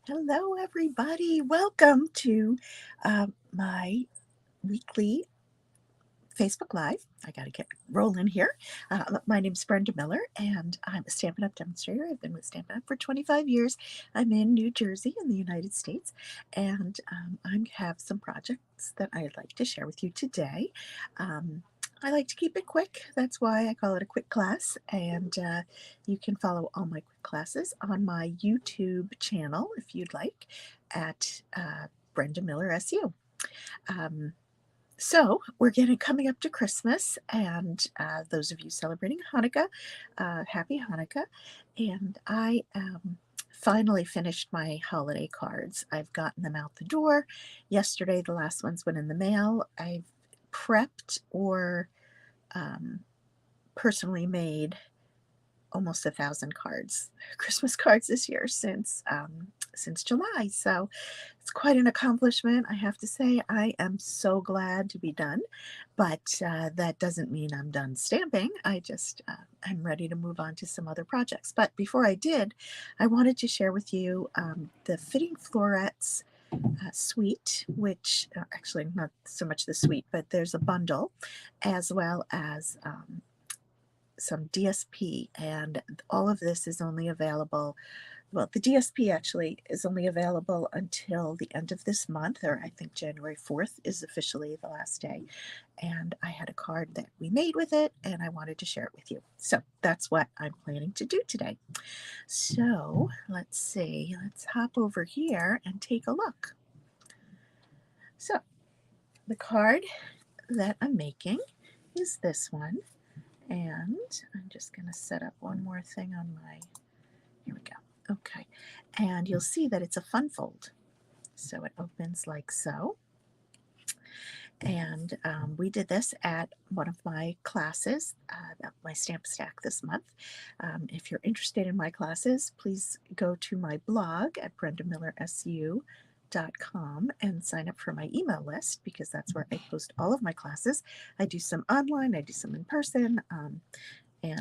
Hello, everybody. Welcome to my weekly Facebook Live. I got to get rolling here. My name's Brenda Miller, and I'm a Stampin' Up! Demonstrator. I've been with Stampin' Up! For 25 years. I'm in New Jersey in the United States, and I have some projects that I'd like to share with you today. Um, I like to keep it quick. That's why I call it a quick class, and you can follow all my quick classes on my YouTube channel if you'd like at Brenda Miller SU. Um, so we're getting coming up to Christmas, and those of you celebrating Hanukkah, happy Hanukkah. And I finally finished my holiday cards. I've gotten them out the door. Yesterday, the last ones went in the mail. I've prepped or personally made almost 1,000 cards, Christmas cards this year since July. So it's quite an accomplishment, I have to say. I am so glad to be done, but that doesn't mean I'm done stamping. I'm ready to move on to some other projects. But before I did, I wanted to share with you the Fitting Florets suite, which actually not so much the suite, but there's a bundle as well as some DSP, and all of this is only available. Well, the DSP actually is only available until the end of this month, or I think January 4th is officially the last day. And I had a card that we made with it, and I wanted to share it with you. So that's what I'm planning to do today. So let's see, let's hop over here and take a look. So the card that I'm making is this one. And I'm just going to set up one more thing on my, here we go. Okay. And you'll see that it's a fun fold. So it opens like so. And we did this at one of my classes, my stamp stack this month. If you're interested in my classes, please go to my blog at brendamillersu.com and sign up for my email list, because that's where I post all of my classes. I do some online, I do some in person, and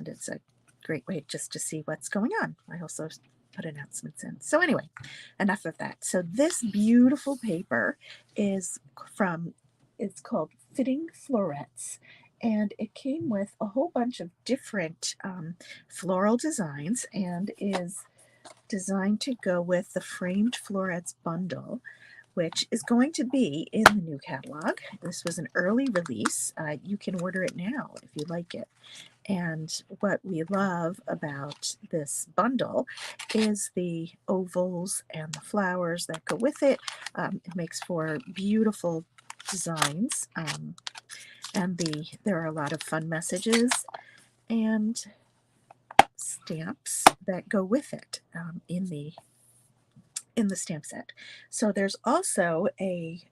it's a great way just to see what's going on. I also put announcements in. So anyway, enough of that. So this beautiful paper is it's called Fitting Florets, and it came with a whole bunch of different floral designs and is designed to go with the Framed Florets bundle, which is going to be in the new catalog. This was an early release. You can order it now if you like it. And what we love about this bundle is the ovals and the flowers that go with it. It makes for beautiful designs, and there are a lot of fun messages and stamps that go with it in the stamp set. So there's also a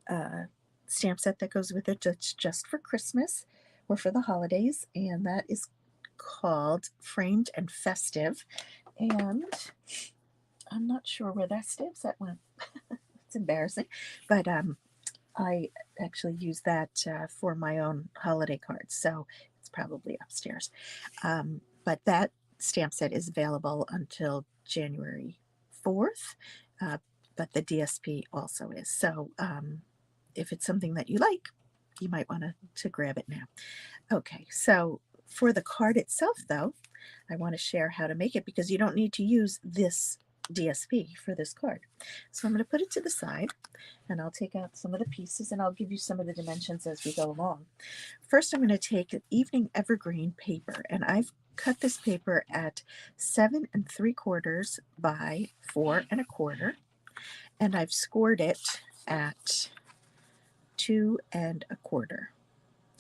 stamp set that goes with it that's just for Christmas or for the holidays, and that is called Framed and Festive. And I'm not sure where that stamp set went. It's embarrassing, but I actually use that for my own holiday cards, so it's probably upstairs. But that stamp set is available until January 4th, but the DSP also is. So if it's something that you like, you might want to grab it now. Okay, so for the card itself, though, I want to share how to make it, because you don't need to use this DSP for this card. So I'm going to put it to the side, and I'll take out some of the pieces, and I'll give you some of the dimensions as we go along. First, I'm going to take an evening evergreen paper, and I've cut this paper at 7 3/4 by 4 1/4, and I've scored it at 2 1/4.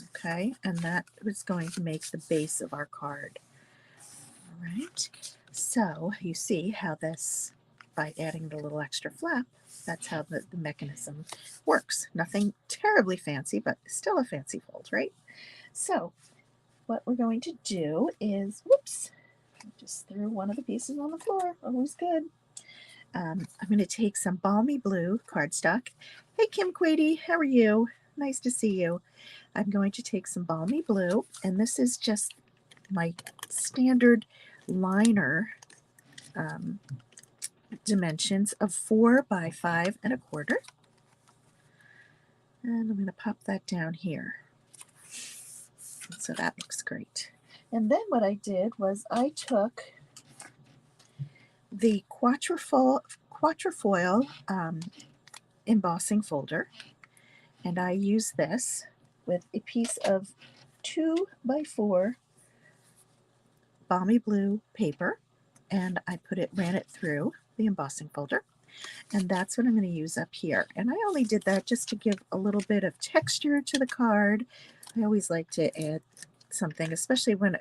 Okay, and that is going to make the base of our card. All right, so you see how this, by adding the little extra flap, that's how the mechanism works. Nothing terribly fancy, but still a fancy fold, right? So what we're going to do is, whoops, I just threw one of the pieces on the floor. Always good. I'm going to take some balmy blue cardstock. Hey, Kim Quady, how are you? Nice to see you. I'm going to take some balmy blue, and this is just my standard liner dimensions of 4 by 5 1/4. And I'm going to pop that down here. So that looks great. And then what I did was I took the quatrefoil embossing folder, and I used this with a piece of 2 by 4 balmy blue paper, and I ran it through the embossing folder, and that's what I'm going to use up here. And I only did that just to give a little bit of texture to the card. I always like to add something, especially when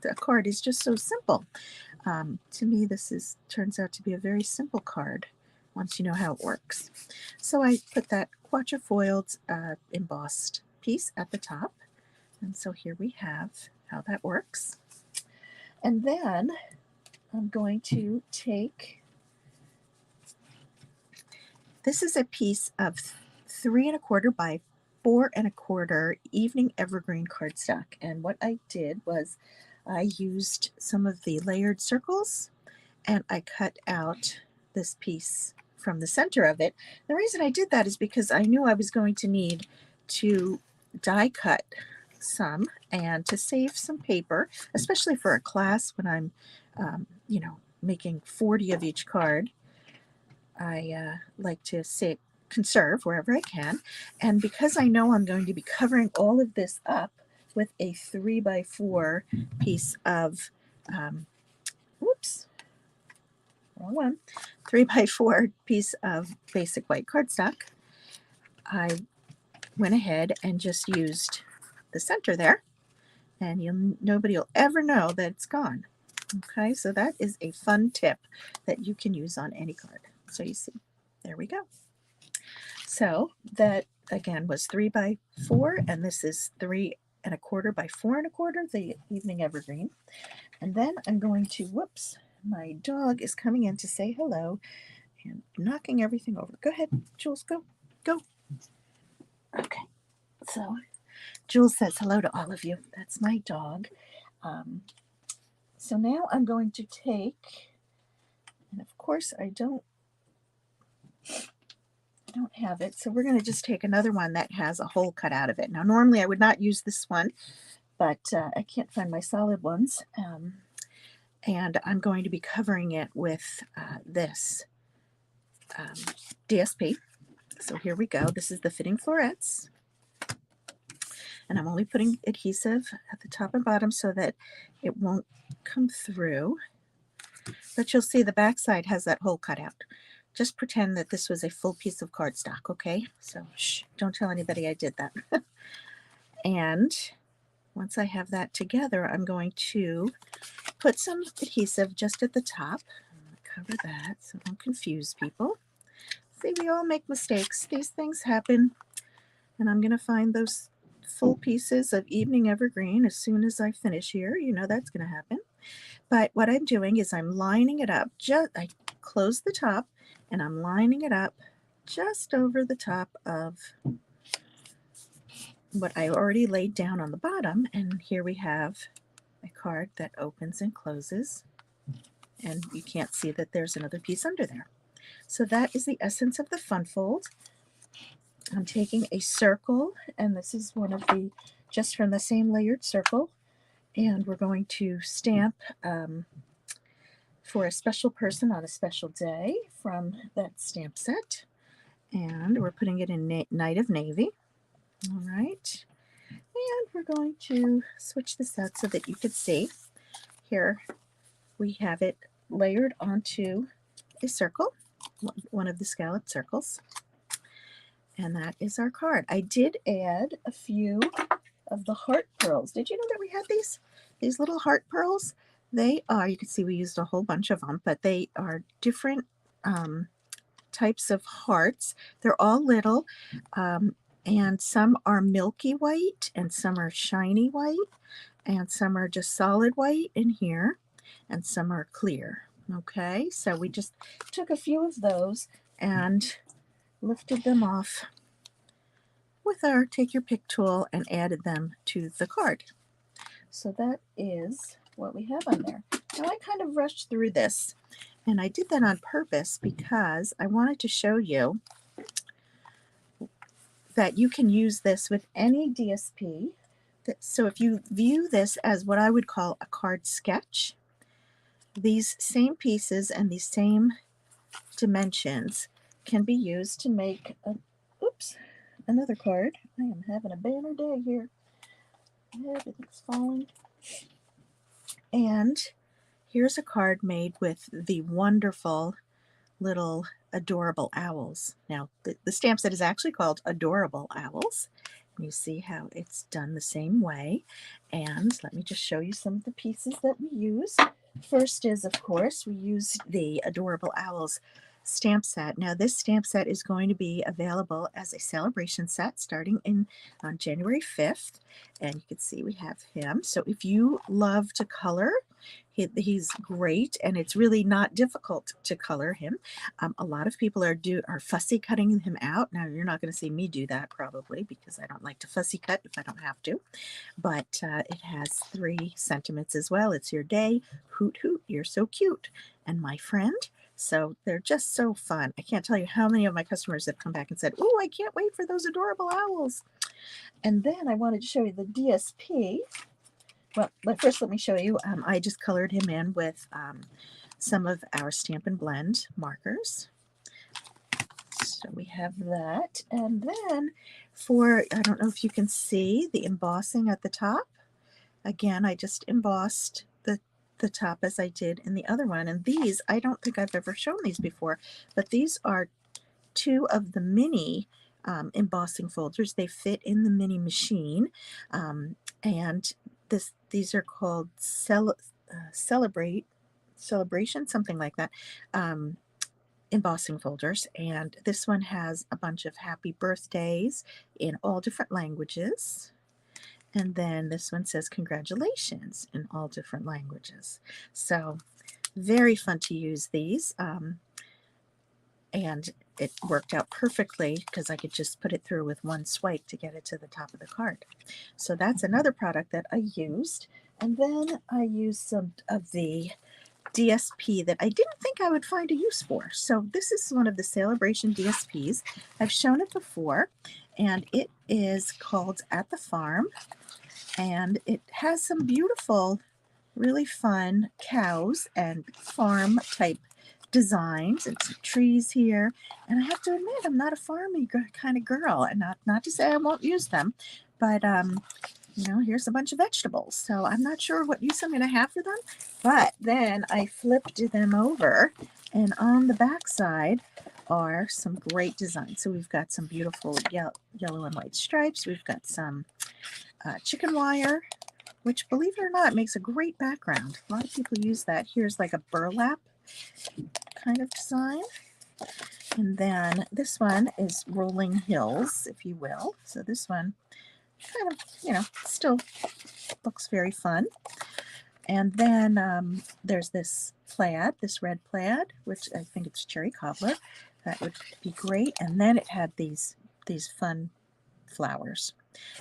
the card is just so simple. To me, this turns out to be a very simple card once you know how it works. So I put that quatrefoiled embossed piece at the top, and so here we have how that works. And then I'm going to take, this is a piece of 3 1/4 by 4 1/4 evening evergreen cardstock, and what I did was I used some of the layered circles and I cut out this piece from the center of it. The reason I did that is because I knew I was going to need to die cut some and to save some paper, especially for a class when I'm, making 40 of each card. I like to conserve wherever I can. And because I know I'm going to be covering all of this up with a 3 by 4 piece of, whoops, wrong one, 3 by 4 piece of basic white cardstock, I went ahead and just used the center there, and nobody will ever know that it's gone. Okay, so that is a fun tip that you can use on any card. So you see, there we go. So that again was 3 by 4, and this is 3 1/4 by 4 1/4, the evening evergreen. And then I'm going to, whoops, my dog is coming in to say hello and knocking everything over. Go ahead, Jules, go. Okay, so Jules says hello to all of you. That's my dog. So now I'm going to take, and of course I don't have it, so we're going to just take another one that has a hole cut out of it. Now normally I would not use this one, but I can't find my solid ones, and I'm going to be covering it with this DSP. So here we go. This is the Fitting Florets, and I'm only putting adhesive at the top and bottom so that it won't come through, but you'll see the back side has that hole cut out. Just pretend that this was a full piece of cardstock, okay? So shh, don't tell anybody I did that. And once I have that together, I'm going to put some adhesive just at the top. I'm going to cover that so don't confuse people. See, we all make mistakes. These things happen. And I'm going to find those full pieces of evening evergreen as soon as I finish here. You know that's going to happen. But what I'm doing is I'm lining it up. I close the top, and I'm lining it up just over the top of what I already laid down on the bottom. And here we have a card that opens and closes, and you can't see that there's another piece under there. So that is the essence of the fun fold. I'm taking a circle, and this is one of the, just from the same layered circle, and we're going to stamp for a special person on a special day from that stamp set, and we're putting it in Night of Navy. All right, and we're going to switch this out so that you can see. Here we have it layered onto a circle, one of the scalloped circles, and that is our card. I did add a few of the heart pearls. Did you know that we had these little heart pearls? They are, you can see we used a whole bunch of them, but they are different types of hearts. They're all little, and some are milky white, and some are shiny white, and some are just solid white in here, and some are clear. Okay, so we just took a few of those and lifted them off with our take your pick tool and added them to the card. So that is what we have on there. Now I kind of rushed through this, And I did that on purpose because I wanted to show you that you can use this with any DSP. So if you view this as what I would call a card sketch, these same pieces and these same dimensions can be used to make another card. I am having a banner day here. Everything's falling. And here's a card made with the wonderful little adorable owls. Now, the stamp set is actually called Adorable Owls. And you see how it's done the same way. And let me just show you some of the pieces that we use. First is, of course, we use the Adorable Owls stamp set. Now, this stamp set is going to be available as a celebration set starting on January 5th. And you can see we have him. So if you love to color, he's great, and it's really not difficult to color him. A lot of people are fussy cutting him out. Now, you're not going to see me do that probably because I don't like to fussy cut if I don't have to. But it has 3 sentiments as well. It's your day, hoot hoot, you're so cute, and my friend. So they're just so fun. I can't tell you how many of my customers have come back and said, "Oh, I can't wait for those adorable owls." And then I wanted to show you the DSP. Well, first let me show you. I just colored him in with some of our Stampin' Blend markers. So we have that. And then I don't know if you can see the embossing at the top. Again, I just embossed the top as I did in the other one. And these, I don't think I've ever shown these before, but these are 2 of the mini embossing folders. They fit in the mini machine. And these are called Celebration, something like that, embossing folders. And this one has a bunch of happy birthdays in all different languages. And then this one says congratulations in all different languages. So very fun to use these. And it worked out perfectly because I could just put it through with one swipe to get it to the top of the card. So that's another product that I used. And then I used some of the DSP that I didn't think I would find a use for. So this is one of the Celebration DSPs. I've shown it before, and it is called At the Farm. And it has some beautiful, really fun cows and farm type designs and some trees here. And I have to admit, I'm not a farmy kind of girl, and not to say I won't use them, but here's a bunch of vegetables. So I'm not sure what use I'm going to have for them. But then I flipped them over, and on the back side are some great designs. So we've got some beautiful yellow and white stripes. We've got some chicken wire, which, believe it or not, makes a great background. A lot of people use that. Here's like a burlap kind of design. And then this one is rolling hills, if you will. So this one kind of, still looks very fun. And then there's this red plaid, which I think it's cherry cobbler. That would be great. And then it had these fun flowers.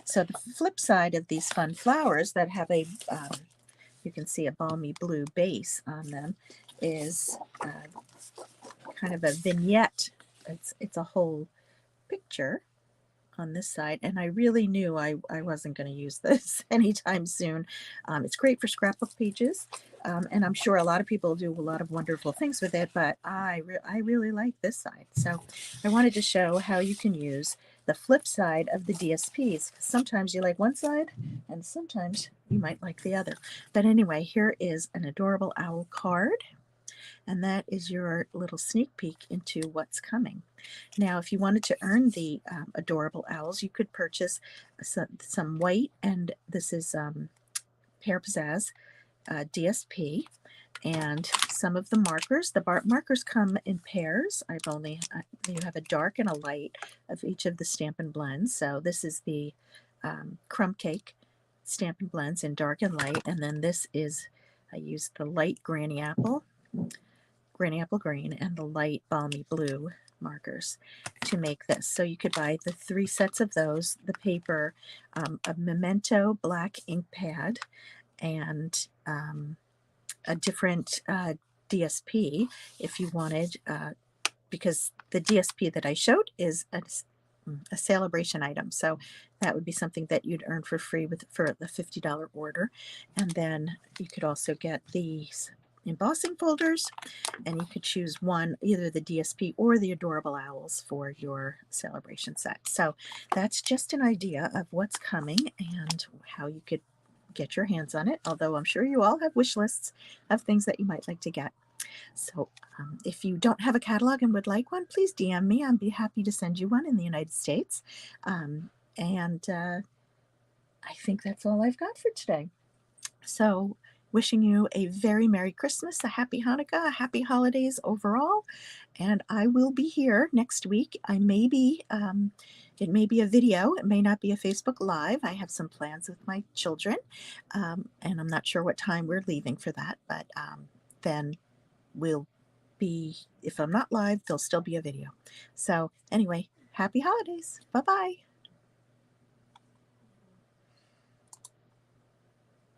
So the flip side of these fun flowers that have you can see a balmy blue base on them, is kind of a vignette. It's a whole picture on this side, and I really knew I wasn't going to use this anytime soon. It's great for scrapbook pages, and I'm sure a lot of people do a lot of wonderful things with it, but I really like this side. So I wanted to show how you can use the flip side of the DSPs. Sometimes you like one side, and sometimes you might like the other. But anyway, here is an adorable owl card. And that is your little sneak peek into what's coming. Now, if you wanted to earn the adorable owls, you could purchase some white, and this is Pear Pizzazz DSP, and some of the markers. The markers come in pairs. You have a dark and a light of each of the Stampin' Blends. So this is the Crumb Cake Stampin' Blends in dark and light, and then this is, I used the light Granny Apple Green, and the light Balmy Blue markers to make this. So you could buy the 3 sets of those, the paper, a Memento black ink pad, and a different DSP if you wanted, because the DSP that I showed is a celebration item. So that would be something that you'd earn for free for the $50 order. And then you could also get these embossing folders, and you could choose one, either the DSP or the adorable owls for your celebration set. So that's just an idea of what's coming and how you could get your hands on it, although I'm sure you all have wish lists of things that you might like to get. So if you don't have a catalog and would like one, please DM me. I'd be happy to send you one in the United States. And I think that's all I've got for today. So wishing you a very Merry Christmas, a Happy Hanukkah, a Happy Holidays overall. And I will be here next week. It may be a video. It may not be a Facebook Live. I have some plans with my children. And I'm not sure what time we're leaving for that, but then will be, if I'm not live, there'll still be a video. So anyway, happy holidays. Bye bye.